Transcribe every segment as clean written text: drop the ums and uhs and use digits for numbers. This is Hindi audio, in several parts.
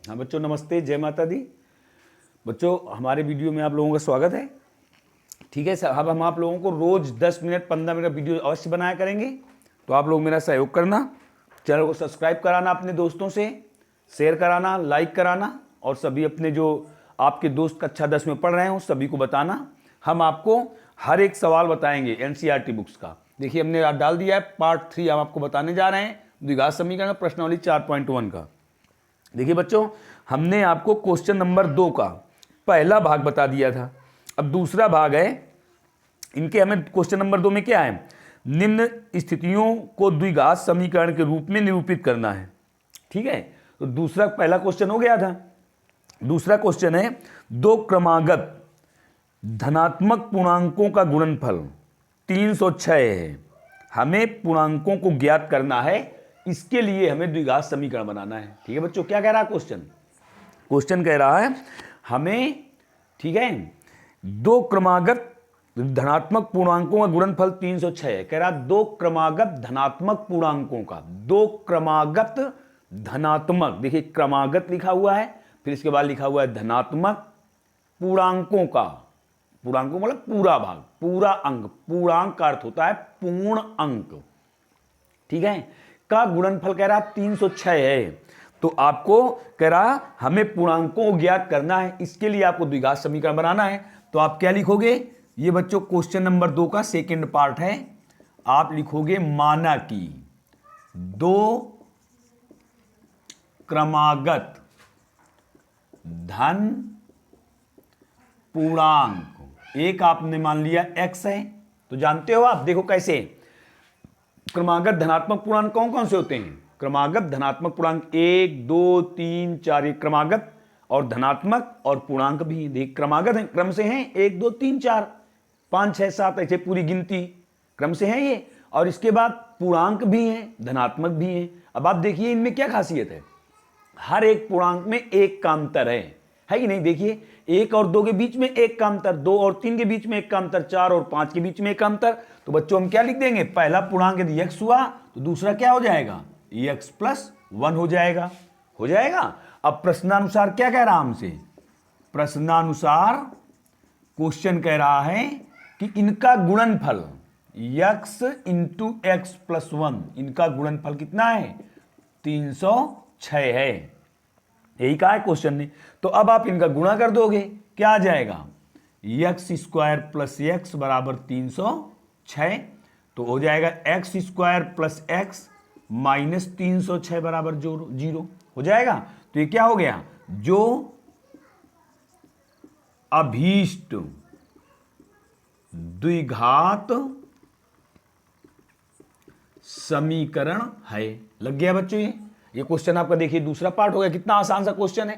हाँ बच्चों नमस्ते, जय माता दी। बच्चों हमारे वीडियो में आप लोगों का स्वागत है। ठीक है, अब हम आप लोगों को रोज 10 मिनट 15 मिनट का वीडियो अवश्य बनाया करेंगे। तो आप लोग मेरा सहयोग करना, चैनल को सब्सक्राइब कराना, अपने दोस्तों से शेयर कराना, लाइक कराना, और सभी अपने जो आपके दोस्त कक्षा 10 में पढ़ रहे हो सभी को बताना। हम आपको हर एक सवाल बताएंगे एनसीईआरटी बुक्स का। देखिए हमने डाल दिया है पार्ट 3, हम आपको बताने जा रहे हैं द्विघात समीकरण प्रश्नावली 4.1 का। देखिए बच्चों, हमने आपको क्वेश्चन नंबर 2 का पहला भाग बता दिया था। अब दूसरा भाग है इनके। हमें क्वेश्चन नंबर 2 में क्या है, निम्न स्थितियों को द्विघात समीकरण के रूप में निरूपित करना है। ठीक है, तो दूसरा पहला क्वेश्चन हो गया था। दूसरा क्वेश्चन है, दो क्रमागत धनात्मक पूर्णांकों का गुणनफल 306 है। हमें पूर्णांकों को ज्ञात करना है, इसके लिए हमें द्विघात समीकरण बनाना है। ठीक है बच्चों, क्या कह रहा है क्वेश्चन? क्वेश्चन कह रहा है हमें, ठीक है, दो क्रमागत धनात्मक पूर्णांकों का गुणनफल 306 है। कह रहा दो क्रमागत धनात्मक पूर्णांकों का, दो क्रमागत धनात्मक, देखिए क्रमागत लिखा हुआ है, फिर इसके बाद लिखा हुआ है धनात्मक पूर्णांकों का। पूर्णांकों मतलब पूरा भाग, पूरा अंक। पूर्णांक का अर्थ होता है पूर्ण अंक। ठीक है, का गुणनफल कह रहा 306 है। तो आपको कह रहा हमें पूर्णांकों को ज्ञात करना है, इसके लिए आपको द्विघात समीकरण बनाना है। तो आप क्या लिखोगे? ये बच्चों क्वेश्चन नंबर 2 का सेकंड पार्ट है। आप लिखोगे माना कि दो क्रमागत धन पूर्णांक, एक आपने मान लिया x है, तो जानते हो आप, देखो कैसे क्रमागत धनात्मक पूर्णांक कौन कौन से होते हैं? क्रमागत धनात्मक पूर्णांक 1 2 3 4, एक क्रमागत, और धनात्मक और पूर्णांक भी। देख क्रमागत है, क्रम से हैं 1 2 3 4 5 6 7, ऐसे पूरी गिनती क्रम से है ये। और इसके बाद पूर्णांक भी हैं, धनात्मक भी हैं। अब आप देखिए इनमें क्या खासियत है, हर एक पूर्णांक में एक का अंतर है कि नहीं? देखिए 1 और 2 के बीच में एक का अंतर, 2 और 3 के बीच में एक का अंतर, 4 और 5 के बीच में एक का अंतर। तो बच्चों हम क्या लिख देंगे? पहला पूर्णांक यदि x हुआ तो दूसरा क्या हो जाएगा? x प्लस 1 हो जाएगा। हो जाएगा। अब प्रश्नानुसार क्या कह रहा हमसे? प्रश्नानुसार क्वेश्चन कह रहा है कि इनका गुणनफल x इंटू एक्स प्लस 1, इनका गुणनफल कितना है? 306 है। यही कहा है क्वेश्चन ने। तो अब आप इनका गुणा कर दोगे, क्या आ जाएगा? एक्स स्क्वायर प्लस एक्स बराबर 306। तो हो जाएगा x square plus x minus 306 बराबर 0 हो जाएगा। तो ये क्या हो गया? जो अभीष्ट द्विघात समीकरण है। लग गया बच्चों? ये क्वेश्चन आपका देखिए दूसरा पार्ट हो गया। कितना आसान सा क्वेश्चन है।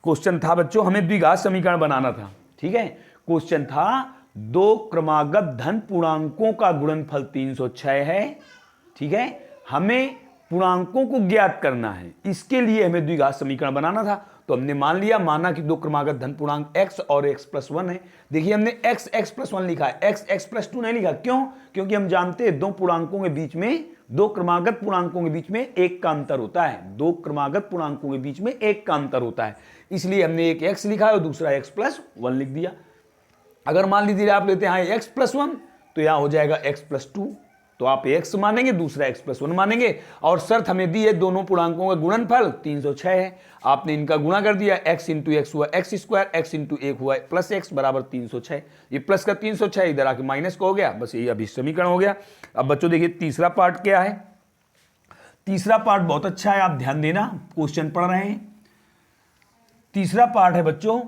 क्वेश्चन था बच्चों हमें द्विघात समीकरण बनाना था। ठीक है, क्वेश्चन था दो क्रमागत धन पूर्णांकों का गुणनफल 306 है। ठीक है, हमें पूर्णांकों को ज्ञात करना है, इसके लिए हमें द्विघात समीकरण बनाना था। तो हमने मान लिया, माना कि दो क्रमागत धन पूर्णांक x और x प्लस 1 है। देखिए हमने x प्लस 1 लिखा है, x प्लस 2 नहीं लिखा। क्यों? क्योंकि हम जानते हैं दो पूर्णांकों के बीच में, दो क्रमागत पूर्णांकों के बीच में एक का अंतर होता है। दो क्रमागत पूर्णांकों के बीच में एक का अंतर होता है, इसलिए हमने एक x लिखा है और दूसरा x प्लस 1 लिख दिया। अगर मान लीजिए आप लेते हैं x प्लस 1, तो यहां हो जाएगा x प्लस 2। तो आप x मानेंगे, दूसरा x प्लस 1 मानेंगे, और शर्त हमें दी है दोनों पूर्णांकों का गुणनफल 306 है। आपने इनका गुणा कर दिया, x इंटू एक्स हुआ एक्स स्क्वायर, x इंटू 1 हुआ प्लस x बराबर 306। ये प्लस का 306 इधर आके माइनस का हो गया, बस यही अभी समीकरण हो गया। अब बच्चों देखिए तीसरा पार्ट क्या है। तीसरा पार्ट बहुत अच्छा है, आप ध्यान देना, क्वेश्चन पढ़ रहे हैं। तीसरा पार्ट है बच्चों,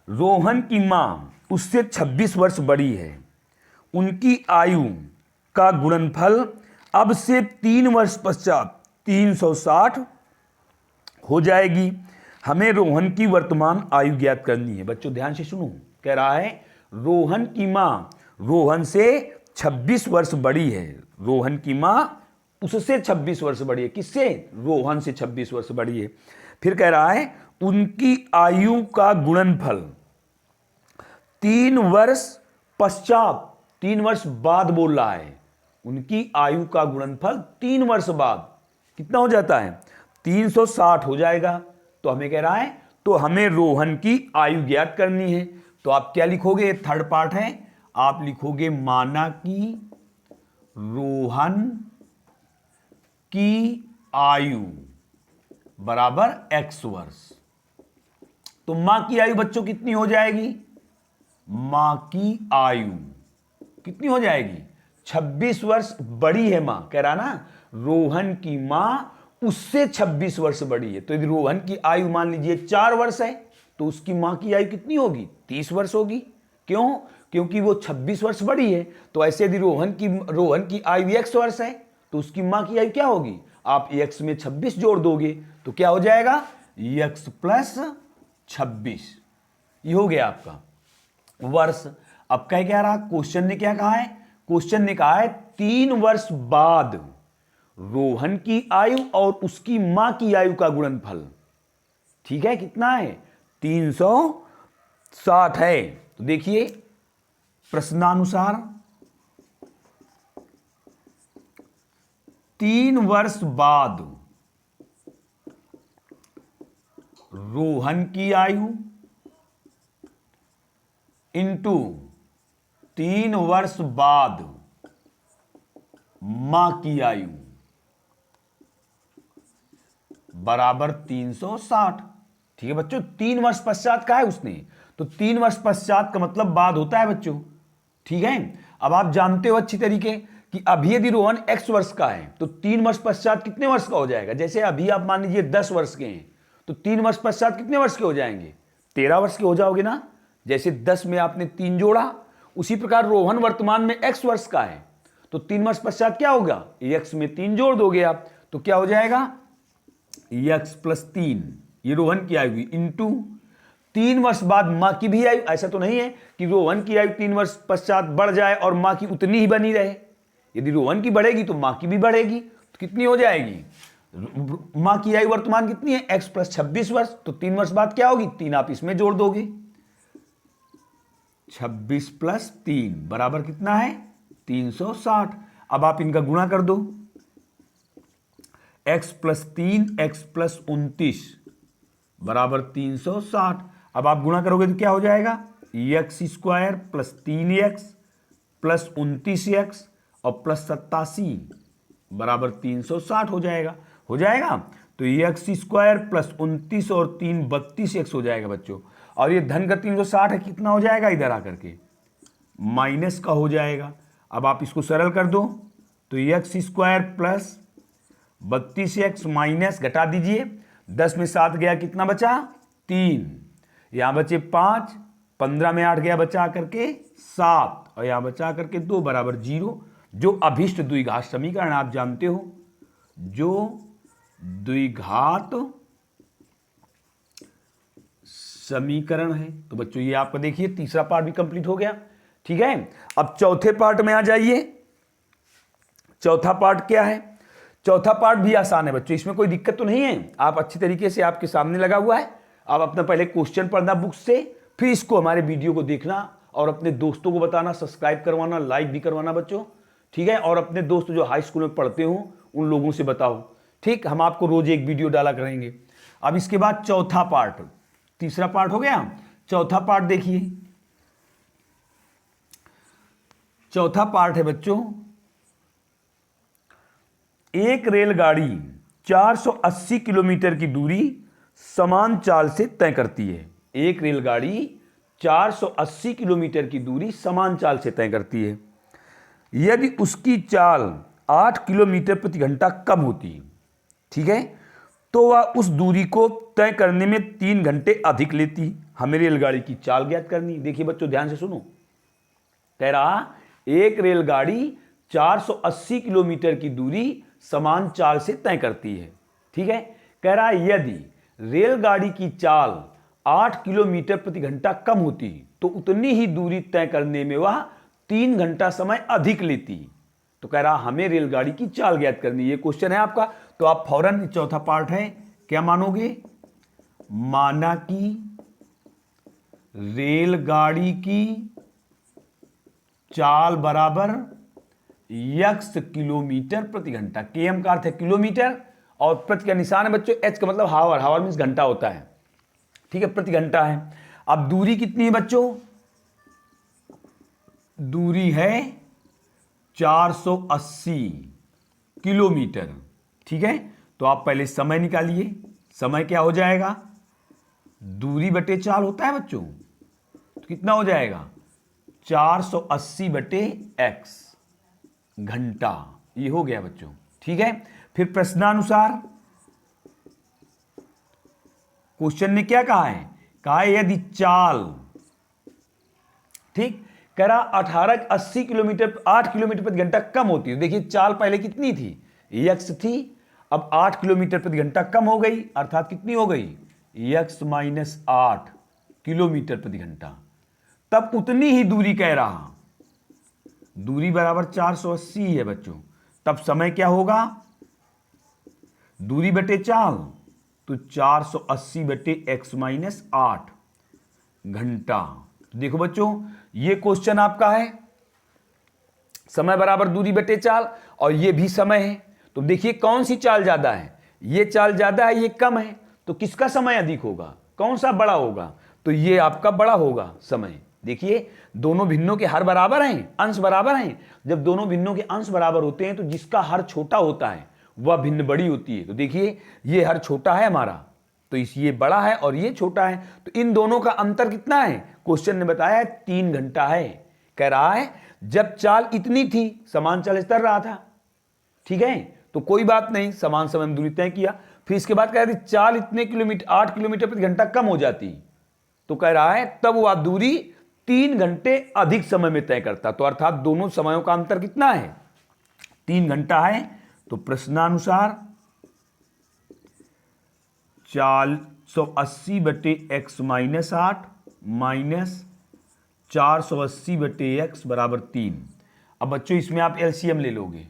रोहन की मां उससे 26 वर्ष बड़ी है, उनकी आयु का गुणनफल अब से 3 वर्ष पश्चात 360 हो जाएगी। हमें रोहन की वर्तमान आयु ज्ञात करनी है। बच्चों ध्यान से सुनो, कह रहा है रोहन की मां रोहन से 26 वर्ष बड़ी है। रोहन की मां उससे 26 वर्ष बड़ी है। किससे? रोहन से 26 वर्ष बड़ी है। फिर कह रहा है उनकी आयु का गुणनफल 3 वर्ष पश्चात, 3 वर्ष बाद बोल रहा है। उनकी आयु का गुणनफल 3 वर्ष बाद कितना हो जाता है? 360 हो जाएगा। तो हमें कह रहा है तो हमें रोहन की आयु ज्ञात करनी है। तो आप क्या लिखोगे, थर्ड पार्ट है, आप लिखोगे माना कि रोहन की आयु बराबर x वर्ष। तो मां की आयु बच्चों कितनी हो जाएगी, मां की आयु कितनी हो जाएगी, 26 वर्ष बड़ी है मां, कह रहा ना रोहन की मां उससे 26 वर्ष बड़ी है। तो यदि रोहन की आयु मान लीजिए 4 वर्ष है तो उसकी मां की आयु कितनी होगी, 30 वर्ष होगी। क्यों, क्योंकि वो 26 वर्ष बड़ी है। तो ऐसे यदि रोहन की आयु x वर्ष है तो उसकी मां की आयु क्या होगी, आप x में 26 जोड़ दोगे तो क्या हो जाएगा, x प्लस 26, ये हो गया आपका वर्ष। अब क्या रहा, क्वेश्चन ने क्या कहा है, क्वेश्चन ने कहा है 3 वर्ष बाद रोहन की आयु और उसकी मां की आयु का गुणनफल। ठीक है, कितना है, 360 है। तो देखिए प्रश्नानुसार 3 वर्ष बाद रोहन की आयु इंटू 3 वर्ष बाद मां की आयु बराबर 360। ठीक है बच्चों, 3 वर्ष पश्चात का है उसने, तो 3 वर्ष पश्चात का मतलब बाद होता है बच्चों। ठीक है, अब आप जानते हो अच्छी तरीके कि अभी यदि रोहन x वर्ष का है तो 3 वर्ष पश्चात कितने वर्ष का हो जाएगा। जैसे अभी आप मान लीजिए 10 वर्ष के हैं तो 3 वर्ष पश्चात कितने वर्ष के हो जाएंगे, 13 वर्ष के हो जाओगे ना। जैसे 10 में आपने 3 जोड़ा, उसी प्रकार रोहन वर्तमान में x वर्ष का है तो 3 वर्ष पश्चात क्या होगा, x में 3 जोड़ दोगे आप तो क्या हो जाएगा, x प्लस 3, ये रोहन की आयु इंटू 3 वर्ष बाद मां की भी आयु। ऐसा तो नहीं है कि रोहन की आयु 3 वर्ष पश्चात बढ़ जाए और मां की उतनी ही बनी रहे। यदि रोहन की बढ़ेगी तो मां की भी बढ़ेगी, तो कितनी हो जाएगी, मां की आयु वर्तमान कितनी है, x प्लस 26 वर्ष, तो 3 वर्ष बाद क्या होगी, 3 आप इसमें जोड़ दोगे, 26 प्लस 3 बराबर कितना है, 360। अब आप इनका गुणा कर दो, x प्लस 3 x प्लस 29 बराबर 360। अब आप गुणा करोगे तो क्या हो जाएगा, x square plus 3x plus 29x और प्लस 87 बराबर 360 हो जाएगा, हो जाएगा। तो x स्क्वायर प्लस 29 और 3 32x हो जाएगा बच्चों। और ये धन का 360 है, कितना हो जाएगा, इधर आकर के माइनस का हो जाएगा। अब आप इसको सरल कर दो तो x square plus 32x minus, घटा दीजिए, 10 में 7 गया, कितना बचा, 3, यहां बचे 5, 15 में 8 गया, बचा करके 7 और यहां बचा करके 2 बराबर 0। जो अभिष्ट द्विघात समीकरण आप जानते हो, जो द्विघात समीकरण है। तो बच्चों ये आपका देखिए तीसरा पार्ट भी कंप्लीट हो गया। ठीक है, अब चौथे पार्ट में आ जाइए। चौथा पार्ट क्या है, चौथा पार्ट भी आसान है बच्चों, इसमें कोई दिक्कत तो नहीं है। आप अच्छी तरीके से आपके सामने लगा हुआ है, आप अपना पहले क्वेश्चन पढ़ना बुक से, फिर इसको हमारे वीडियो को देखना और अपने दोस्तों को बताना, सब्सक्राइब करवाना, लाइक भी करवाना बच्चों। ठीक है, और अपने दोस्त जो हाई स्कूल में पढ़ते हो उन लोगों से बताओ। ठीक, हम आपको रोज एक वीडियो डाला करेंगे। अब इसके बाद चौथा पार्ट, तीसरा पार्ट हो गया, चौथा पार्ट देखिए। चौथा पार्ट है बच्चों, एक रेलगाड़ी 480 किलोमीटर की दूरी समान चाल से तय करती है। एक रेलगाड़ी 480 किलोमीटर की दूरी समान चाल से तय करती है। यदि उसकी चाल 8 किलोमीटर प्रति घंटा कम होती, ठीक है, तो वह उस दूरी को तय करने में 3 घंटे अधिक लेती। हमें रेलगाड़ी की चाल ज्ञात करनी। देखिए बच्चों ध्यान से सुनो, कह रहा एक रेलगाड़ी 480 किलोमीटर की दूरी समान चाल से तय करती है। ठीक है, कह रहा है यदि रेलगाड़ी की चाल 8 किलोमीटर प्रति घंटा कम होती तो उतनी ही दूरी तय करने में वह 3 घंटा समय अधिक लेती। तो कह रहा हमें रेलगाड़ी की चाल ज्ञात करनी। ये क्वेश्चन है आपका, तो आप फौरन, चौथा पार्ट है, क्या मानोगे, माना कि रेलगाड़ी की चाल बराबर x किलोमीटर प्रति घंटा, km का अर्थ है किलोमीटर और प्रति का निशान है बच्चों एच का मतलब हावर, हावर मीन्स घंटा होता है, ठीक है, प्रति घंटा है। अब दूरी कितनी है बच्चों, दूरी है 480 किलोमीटर, ठीक है। तो आप पहले समय निकालिए, समय क्या हो जाएगा, दूरी बटे 4 होता है बच्चों, तो कितना हो जाएगा 480 बटे x घंटा, ये हो गया बच्चों, ठीक है। फिर प्रश्नानुसार क्वेश्चन ने क्या कहा है यदि चाल, ठीक, कह रहा 80 किलोमीटर 8 किलोमीटर प्रति घंटा कम होती है। देखिए चाल पहले कितनी थी, x थी, अब 8 किलोमीटर प्रति घंटा कम हो गई, अर्थात कितनी हो गई x माइनस 8 किलोमीटर प्रति घंटा, तब उतनी ही दूरी कह रहा, दूरी बराबर 480 है बच्चों, तब समय क्या होगा, दूरी बटे चाल, तो 480 बटे x माइनस 8 घंटा। तो देखो बच्चों ये क्वेश्चन आपका है, समय बराबर दूरी बटे चाल, और ये भी समय है। तो देखिए कौन सी चाल ज्यादा है, ये चाल ज्यादा है, ये कम है, तो किसका समय अधिक होगा, कौन सा बड़ा होगा, तो ये आपका बड़ा होगा समय। देखिए दोनों भिन्नों के हर बराबर हैं, अंश बराबर हैं, जब दोनों भिन्नों के अंश बराबर होते हैं तो जिसका हर छोटा होता है वह भिन्न बड़ी होती है। तो देखिए ये हर छोटा है हमारा, तो ये बड़ा है और ये छोटा है, तो इन दोनों का अंतर कितना है, क्वेश्चन ने बताया है 3 घंटा है। कह रहा है जब चाल इतनी थी, समान चाल चल रहा था, ठीक है, तो कोई बात नहीं, समान समय में दूरी तय किया। फिर इसके बाद कह रहा है चाल इतने किलोमीटर 8 किलोमीटर प्रति घंटा कम हो जाती, तो कह रहा है तब वह दूरी 3 घंटे अधिक समय में तय करता, तो अर्थात दोनों समयों का अंतर कितना है 3 घंटा है। तो प्रश्नानुसार 480 बटे x माइनस 8 माइनस 480 बटे x बराबर 3। अब बच्चों इसमें आप एलसीएम ले लोगे,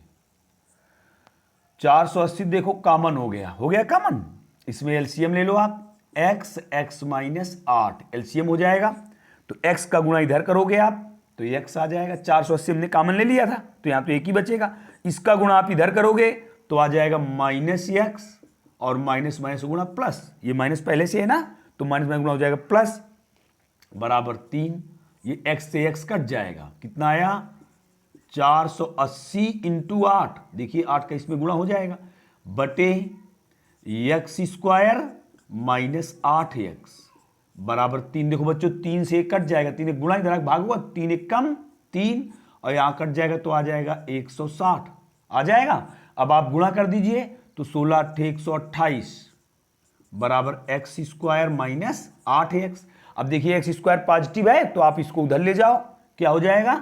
480 देखो कॉमन हो गया कॉमन, इसमें एलसीएम ले लो आप, x माइनस 8 एलसीएम हो जाएगा, तो x का गुणा इधर करोगे आप तो x आ जाएगा, 480 हमने कॉमन ले लिया था तो यहां तो एक ही बचेगा, इसका गुणा आप इधर करोगे तो आ जाएगा माइनस x, और माइनस माइनस गुणा प्लस, ये माइनस पहले से है ना, तो माइनस माइनस गुणा हो जाएगा प्लस बराबर 3, ये x से x कट जाएगा, कितना आया 480 इंटू 8, देखिए 8 का इसमें गुणा हो जाएगा, बटे x स्क्वायर माइनस 8x बराबर 3। देखो बच्चों 3 से 1 कट जाएगा, 3 एक गुणा इधर भाग हुआ, 3 एक कम 3, और यहां कट जाएगा तो आ जाएगा 160 आ जाएगा। अब आप गुणा कर दीजिए तो 16 8 128 बराबर x स्क्वायर माइनस 8x। अब देखिए x स्क्वायर पॉजिटिव है तो आप इसको उधर ले जाओ, क्या हो जाएगा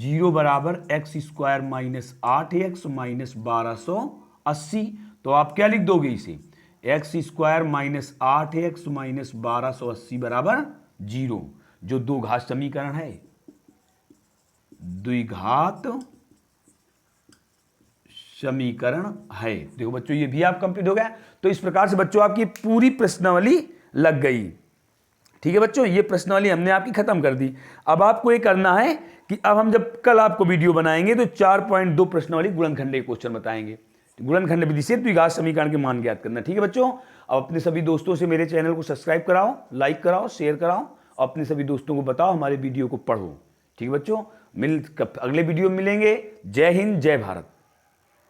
0 बराबर x square minus 8x minus 1280। तो आप क्या लिख दोगे इसे, x square minus 8x minus 1280 बराबर 0, जो दो घात समीकरण है, द्विघात समीकरण है। देखो बच्चों ये भी आप कंप्लीट हो गया। तो इस प्रकार से बच्चों आपकी पूरी प्रश्नावली लग गई, ठीक है बच्चों, ये प्रश्नावली हमने आपकी खत्म कर दी। अब आपको ये करना है कि अब हम जब कल आपको वीडियो बनाएंगे तो 4.2 प्रश्नावली गुणनखंड के क्वेश्चन बताएंगे, गुणनखंड विधि से द्विघात समीकरण के मान ज्ञात करना, ठीक है बच्चों। अब अपने सभी दोस्तों से मेरे चैनल को सब्सक्राइब कराओ, लाइक कराओ, शेयर कराओ, और अपने सभी दोस्तों को बताओ हमारे वीडियो को पढ़ो, ठीक है बच्चों। अगले वीडियो में मिलेंगे। जय हिंद, जय भारत।